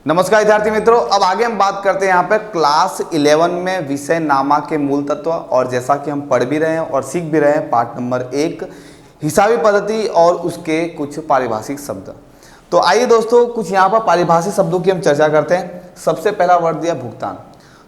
नमस्कार विद्यार्थी मित्रों, अब आगे हम बात करते हैं यहाँ पे क्लास 11 में विषय नामा के मूल तत्व। और जैसा कि हम पढ़ भी रहे हैं और सीख भी रहे हैं पाठ नंबर 1 हिसाबी पद्धति और उसके कुछ पारिभाषिक शब्द। तो आइए दोस्तों, कुछ यहाँ पर पारिभाषिक शब्दों की हम चर्चा करते हैं। सबसे पहला वर्ड दिया भुगतान।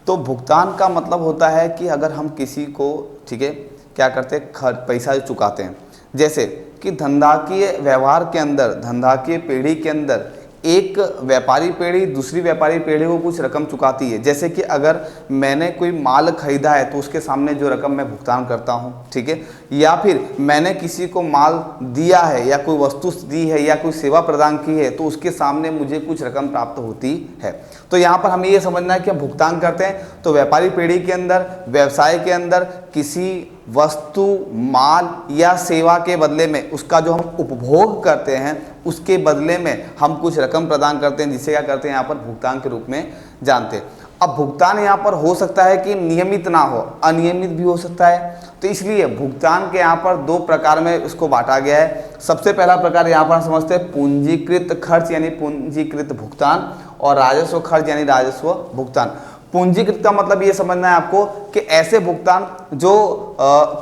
तो भुगतान का मतलब होता है कि अगर हम किसी को, ठीक है, क्या करते हैं, पैसा चुकाते हैं। जैसे कि धंधाकीय व्यवहार के अंदर, धंधाकीय पीढ़ी के अंदर एक व्यापारी पीढ़ी दूसरी व्यापारी पीढ़ी को कुछ रकम चुकाती है। जैसे कि अगर मैंने कोई माल खरीदा है तो उसके सामने जो रकम मैं भुगतान करता हूँ, ठीक है, या फिर मैंने किसी को माल दिया है या कोई वस्तु दी है या कोई सेवा प्रदान की है तो उसके सामने मुझे कुछ रकम प्राप्त होती है। तो यहाँ पर हमें ये समझना है कि हम भुगतान करते हैं तो व्यापारी पीढ़ी के अंदर, व्यवसाय के अंदर किसी वस्तु, माल या सेवा के बदले में, उसका जो हम उपभोग करते हैं उसके बदले में हम कुछ रकम प्रदान करते हैं, जिसे क्या करते हैं यहाँ पर भुगतान के रूप में जानते हैं। अब भुगतान यहाँ पर हो सकता है कि नियमित ना हो, अनियमित भी हो सकता है। तो इसलिए भुगतान के यहाँ पर दो प्रकार में इसको बांटा गया है। सबसे पहला प्रकार यहाँ पर हम समझते हैं पूंजीकृत खर्च यानी पूंजीकृत भुगतान, और राजस्व खर्च यानी राजस्व भुगतान। पूंजीकृत का मतलब ये समझना है आपको कि ऐसे भुगतान जो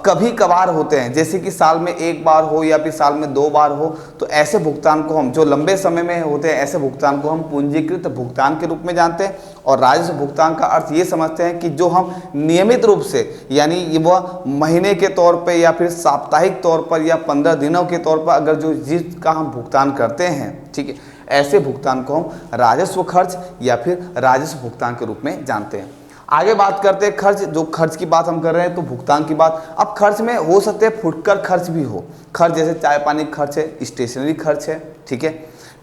कभी कभार होते हैं, जैसे कि साल में एक बार हो या फिर साल में 2 बार हो, तो ऐसे भुगतान को हम, जो लंबे समय में होते हैं, ऐसे भुगतान को हम पूंजीकृत भुगतान के रूप में जानते हैं। और राजस्व भुगतान का अर्थ ये समझते हैं कि जो हम नियमित रूप से, यानी वह महीने के तौर पर या फिर साप्ताहिक तौर पर या 15 दिनों के तौर पर अगर जो जिसका हम भुगतान करते हैं, ठीक है, ऐसे भुगतान को हम राजस्व खर्च या फिर राजस्व भुगतान के रूप में जानते हैं। आगे बात करते हैं खर्च। जो खर्च की बात हम कर रहे हैं तो भुगतान की बात, अब खर्च में हो सकते हैं फुटकर खर्च भी हो। खर्च जैसे चाय पानी खर्च है, स्टेशनरी खर्च है, ठीक है।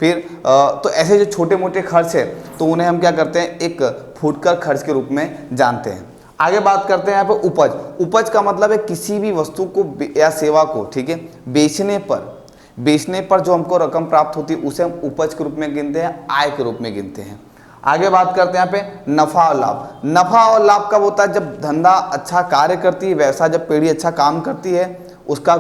फिर तो ऐसे जो छोटे मोटे खर्च है तो उन्हें हम क्या करते हैं, एक फुटकर खर्च के रूप में जानते हैं। आगे बात करते हैं यहाँ पर उपज। उपज का मतलब है किसी भी वस्तु को या सेवा को, ठीक है, बेचने पर जो हमको रकम प्राप्त होती है उसे हम उपज के रूप में गिनते हैं, आय के रूप में गिनते हैं। आगे बात करते हैं यहाँ पे नफा और लाभ। नफा और लाभ कब होता है, जब धंधा अच्छा कार्य करती है, व्यवसाय जब पीढ़ी अच्छा काम करती है, उसका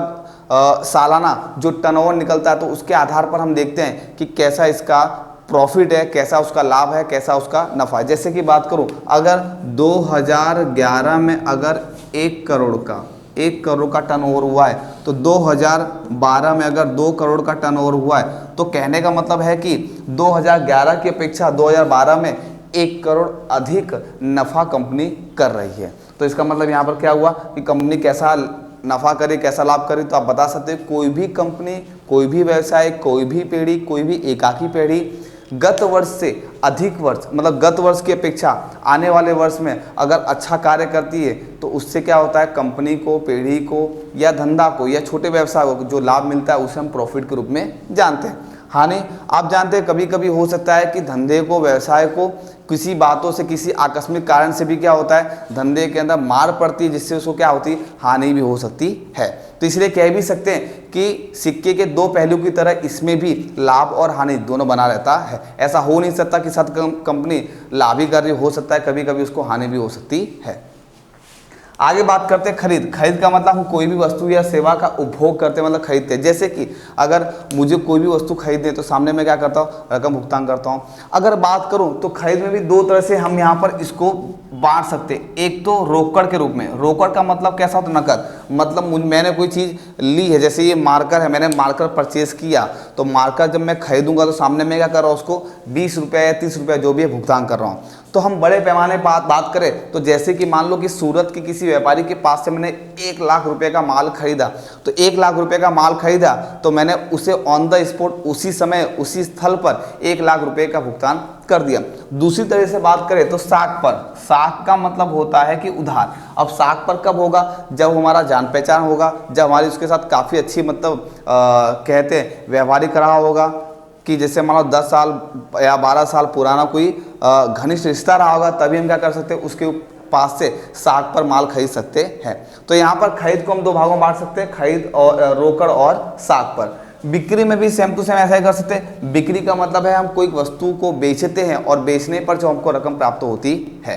सालाना जो टर्नओवर निकलता है तो उसके आधार पर हम देखते हैं कि कैसा इसका प्रॉफिट है, कैसा उसका लाभ है, कैसा उसका नफा है। जैसे कि बात करूं, अगर 2011 में अगर 1 करोड़ का टर्नओवर हुआ है तो 2012 में अगर 2 करोड़ का टर्नओवर हुआ है, तो कहने का मतलब है कि 2011 की अपेक्षा 2012 में 1 करोड़ अधिक नफा कंपनी कर रही है। तो इसका मतलब यहाँ पर क्या हुआ कि कंपनी कैसा नफा करे, कैसा लाभ करे। तो आप बता सकते हैं कोई भी कंपनी, कोई भी व्यवसाय, कोई भी पीढ़ी, कोई भी एकाकी पीढ़ी गत वर्ष से अधिक वर्ष, मतलब गत वर्ष की अपेक्षा आने वाले वर्ष में अगर अच्छा कार्य करती है तो उससे क्या होता है, कंपनी को, पीढ़ी को या धंधा को या छोटे व्यवसाय को जो लाभ मिलता है उसे हम प्रॉफिट के रूप में जानते हैं। हानि, आप जानते हैं कभी कभी हो सकता है कि धंधे को, व्यवसाय को किसी बातों से, किसी आकस्मिक कारण से भी क्या होता है, धंधे के अंदर मार पड़ती है, जिससे उसको क्या होती है, हानि भी हो सकती है। तो इसलिए कह भी सकते हैं कि सिक्के के दो पहलू की तरह इसमें भी लाभ और हानि दोनों बना रहता है। ऐसा हो नहीं सकता कि सब कंपनी लाभ ही कर रही, हो सकता है कभी कभी उसको हानि भी हो सकती है। आगे बात करते हैं खरीद। खरीद का मतलब हम कोई भी वस्तु या सेवा का उपभोग करते हैं, मतलब खरीदते हैं। जैसे कि अगर मुझे कोई भी वस्तु खरीदनी है तो सामने मैं क्या करता हूँ, रकम भुगतान करता हूँ। अगर बात करूँ तो खरीद में भी दो तरह से हम यहाँ पर इसको बांट सकते हैं। एक तो रोकड़ के रूप में। रोकड़ का मतलब कैसा होता है, नकद। मतलब मैंने कोई चीज़ ली है, जैसे ये मार्कर है, मैंने मार्कर परचेज किया, तो मार्कर जब मैं खरीदूंगा तो सामने मैं क्या कर रहा हूँ, उसको 20 रुपये या 30 रुपये जो भी है भुगतान कर रहा हूँ। तो हम बड़े पैमाने बात करें तो जैसे कि मान लो कि सूरत के किसी व्यापारी के पास से मैंने 1 लाख रुपए का माल खरीदा, तो 1 लाख रुपए का माल खरीदा तो मैंने उसे ऑन द स्पॉट, उसी समय, उसी स्थल पर 1 लाख रुपए का भुगतान कर दिया। दूसरी तरह से बात करें तो साख पर। साख का मतलब होता है कि उधार। अब साख पर कब होगा, जब हमारा जान पहचान होगा, जब हमारी उसके साथ काफ़ी अच्छी, मतलब कहते हैं व्यवहारिक रहा होगा, कि जैसे मान लो 10 साल या 12 साल पुराना कोई घनिष्ठ रिश्ता रहा होगा, तभी हम क्या कर सकते हैं, उसके पास से साख पर माल खरीद सकते हैं। तो यहाँ पर खरीद को हम 2 भागों में बांट सकते हैं, खरीद और रोकड़ और साख पर। बिक्री में भी सेम टू सेम ऐसा ही कर सकते हैं। बिक्री का मतलब है हम कोई वस्तु को बेचते हैं और बेचने पर जो हमको रकम प्राप्त होती है।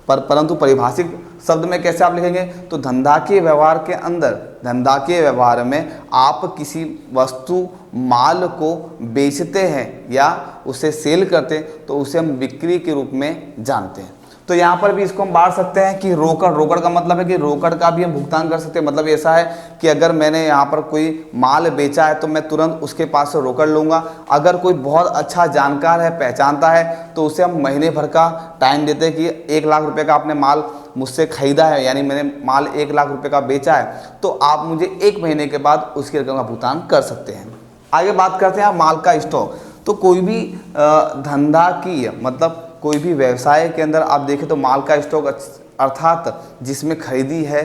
परंतु परिभाषित शब्द में कैसे आप लिखेंगे, तो धंधा के व्यवहार के अंदर, धंधा के व्यवहार में आप किसी वस्तु माल को बेचते हैं या उसे सेल करते हैं तो उसे हम बिक्री के रूप में जानते हैं। तो यहाँ पर भी इसको हम बांट सकते हैं कि रोकड़, रोकड़ का मतलब है कि रोकड़ का भी हम भुगतान कर सकते हैं। मतलब ऐसा है कि अगर मैंने यहाँ पर कोई माल बेचा है तो मैं तुरंत उसके पास से रोकड़ लूँगा। अगर कोई बहुत अच्छा जानकार है, पहचानता है, तो उसे हम महीने भर का टाइम देते हैं कि 1 लाख रुपए का आपने माल मुझसे खरीदा है, यानी मैंने माल 1 लाख रुपए का बेचा है, तो आप मुझे 1 महीने के बाद उसकी रकम का भुगतान कर सकते हैं। आगे बात करते हैं माल का स्टॉक। तो कोई भी धंधा की मतलब कोई भी व्यवसाय के अंदर आप देखें तो माल का स्टॉक अर्थात जिसमें खरीदी है,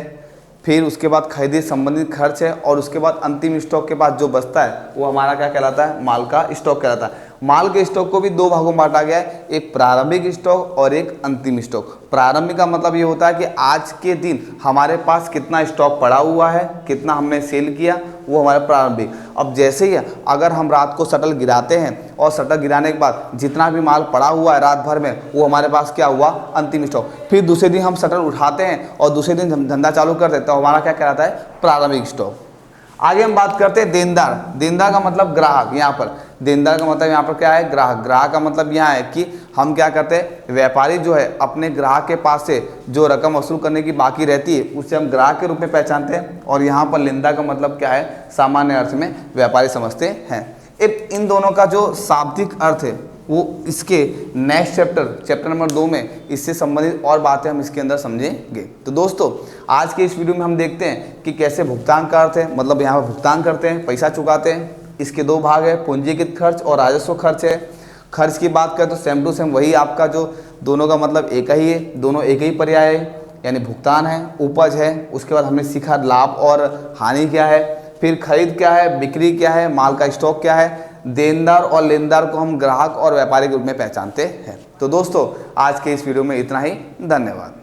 फिर उसके बाद खरीदी संबंधित खर्च है और उसके बाद अंतिम स्टॉक के बाद जो बचता है वो हमारा क्या कहलाता है, माल का स्टॉक कहलाता है। माल के स्टॉक को भी 2 भागों में बांटा गया है, एक प्रारंभिक स्टॉक और एक अंतिम स्टॉक। प्रारंभिक का मतलब ये होता है कि आज के दिन हमारे पास कितना स्टॉक पड़ा हुआ है, कितना हमने सेल किया, वो हमारा प्रारंभिक। अब जैसे ही अगर हम रात को शटल गिराते हैं और शटल गिराने के बाद जितना भी माल पड़ा हुआ है रात भर में, वो हमारे पास क्या हुआ, अंतिम स्टॉक। फिर दूसरे दिन हम शटल उठाते हैं और दूसरे दिन धंधा चालू कर देते हैं, तो हमारा क्या कहलाता है, प्रारंभिक स्टॉक। आगे हम बात करते हैं देनदार। देनदार का मतलब ग्राहक। यहाँ पर देनदार का मतलब यहाँ पर क्या है, ग्राहक। ग्राहक का मतलब यहाँ है कि हम क्या करते हैं, व्यापारी जो है अपने ग्राहक के पास से जो रकम वसूल करने की बाकी रहती है उसे हम ग्राहक के रूप में पहचानते हैं। और यहाँ पर लेनदार का मतलब क्या है, सामान्य अर्थ में व्यापारी समझते हैं। इन दोनों का जो शाब्दिक अर्थ है वो इसके नेक्स्ट चैप्टर नंबर 2 में इससे संबंधित और बातें हम इसके अंदर समझेंगे। तो दोस्तों आज के इस वीडियो में हम देखते हैं कि कैसे भुगतान का अर्थ है, मतलब यहाँ पर भुगतान करते हैं, पैसा चुकाते हैं। इसके 2 भाग है, पूंजीगत खर्च और राजस्व खर्च है। खर्च की बात करें तो सेम टू सेम वही आपका जो दोनों का मतलब एक ही है, दोनों एक ही पर्याय है, यानी भुगतान है, उपज है। उसके बाद हमने सीखा लाभ और हानि क्या है, फिर खरीद क्या है, बिक्री क्या है, माल का स्टॉक क्या है। देनदार और लेनदार को हम ग्राहक और व्यापारी के रूप में पहचानते हैं। तो दोस्तों आज के इस वीडियो में इतना ही। धन्यवाद।